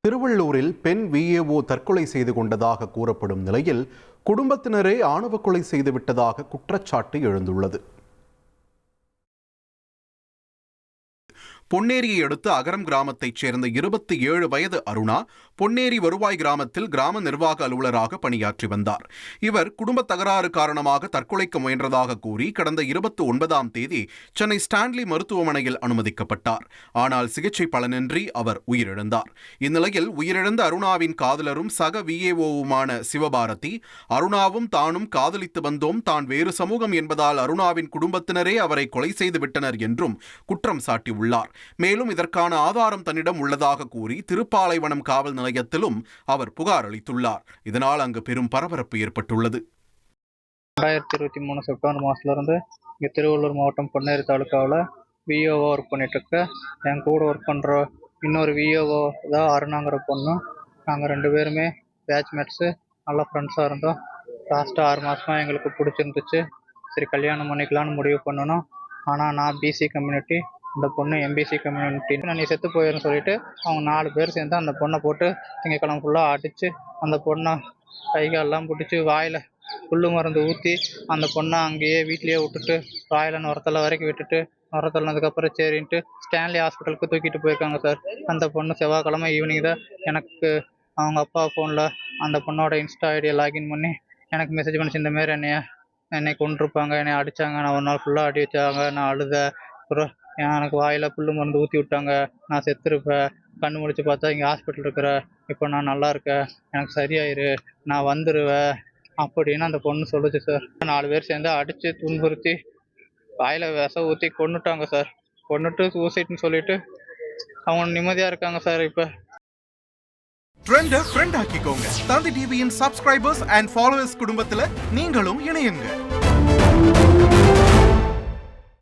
திருவள்ளூரில் பெண் விஏஓ தற்கொலை செய்து கொண்டதாக கூறப்படும் நிலையில் குடும்பத்தினரே ஆணவ கொலை செய்துவிட்டதாக குற்றச்சாட்டு எழுந்துள்ளது. பொன்னேரியை அடுத்து அகரம் கிராமத்தைச் சேர்ந்த 27 வயது அருணா பொன்னேரி வருவாய் கிராமத்தில் கிராம நிர்வாக அலுவலராக பணியாற்றி வந்தார். இவர் குடும்ப தகராறு காரணமாக தற்கொலைக்கு முயன்றதாக கூறி கடந்த 29ஆம் தேதி சென்னை ஸ்டான்லி மருத்துவமனையில் அனுமதிக்கப்பட்டார். ஆனால் சிகிச்சை பலனின்றி அவர் உயிரிழந்தார். இந்நிலையில் உயிரிழந்த அருணாவின் காதலரும் சக விஏஓவுமான சிவபாரதி, அருணாவும் தானும் காதலித்து வந்தோம், தான் வேறு சமூகம் என்பதால் அருணாவின் குடும்பத்தினரே அவரை கொலை செய்து விட்டனர் என்றும் குற்றம் சாட்டியுள்ளார். மேலும் இதற்கான ஆதாரம் தன்னிடம் உள்ளதாக கூறி திருப்பாலைவனம் காவல் நிலையத்திலும் அவர் புகார் அளித்துள்ளார். இதனால் அங்கு பெரும் பரபரப்பு ஏற்பட்டுள்ளது. 2023 செப்டம்பர் மாசத்துல இருந்து இங்க திருவள்ளூர் மாவட்டம் பொன்னேரி தாலுக்காவில் விஓஓ ஒர்க் பண்ணிட்டு இருக்க. என் கூட ஒர்க் பண்ற இன்னொரு விஓஓ தான் அருணாங்கிற பொண்ணு. நாங்கள் 2 பேருமே பேட்ச்மேட்ஸு, நல்ல ஃப்ரெண்ட்ஸாக இருந்தோம். லாஸ்ட்டாக 6 மாதமாக எங்களுக்கு பிடிச்சிருந்துச்சு. சரி, கல்யாணம் பண்ணிக்கலான்னு முடிவு பண்ணணும். ஆனால் நான் பிசி கம்யூனிட்டி, அந்த பொண்ணு எம்பிசி கம்யூனிட்டி. நீ செத்து போயிடுன்னு சொல்லிட்டு அவங்க 4 பேர் சேர்ந்து அந்த பொண்ணை போட்டு திங்கக்கிழமை ஃபுல்லாக அடித்து அந்த பொண்ணை கைகாலெல்லாம் பிடிச்சி வாயில் புல்லு மருந்து ஊற்றி அந்த பொண்ணை அங்கேயே வீட்லேயே விட்டுட்டு வாயில் நுரத்தலை வரைக்கும் விட்டுட்டு நுரத்தல்னதுக்கப்புறம் சரின்ட்டு ஸ்டான்லி ஹாஸ்பிட்டலுக்கு தூக்கிட்டு போயிருக்காங்க சார். அந்த பொண்ணு செவ்வாய்க்கிழமை ஈவினிங் தான் எனக்கு அவங்க அப்பா ஃபோனில் அந்த பொண்ணோட இன்ஸ்டா ஐடியை லாகின் பண்ணி எனக்கு மெசேஜ் பண்ணிச்சு, இந்தமாரி என்னை கொண்டிருப்பாங்க, என்னை அடித்தாங்க, நான் ஒரு நாள் ஃபுல்லாக அடி வச்சாங்க, நான் அழுத, அப்புறம் எனக்கு வாயில் புல்லு மருந்து ஊற்றி விட்டாங்க, நான் செத்துருப்பேன், கண்ணு முடிச்சு பார்த்தா இங்கே ஹாஸ்பிட்டல் இருக்கிற, இப்போ நான் நல்லா இருக்கேன், எனக்கு சரியாயிரு, நான் வந்துடுவேன் அப்படின்னு அந்த பொண்ணு சொல்லுச்சு சார். 4 பேர் சேர்ந்து அடித்து துன்புறுத்தி வாயில் விஷம் ஊற்றி கொன்னுட்டாங்க சார். கொன்னுட்டு சூசைட்னு சொல்லிட்டு அவங்க நிம்மதியாக இருக்காங்க சார். இப்போ ட்ரெண்டை ஃப்ரெண்ட் ஆக்கிக்கோங்க. தந்தி டிவியின் சப்ஸ்கிரைபர்ஸ் அண்ட் ஃபாலோவர்ஸ் குடும்பத்தில் நீங்களும் இணையுங்க.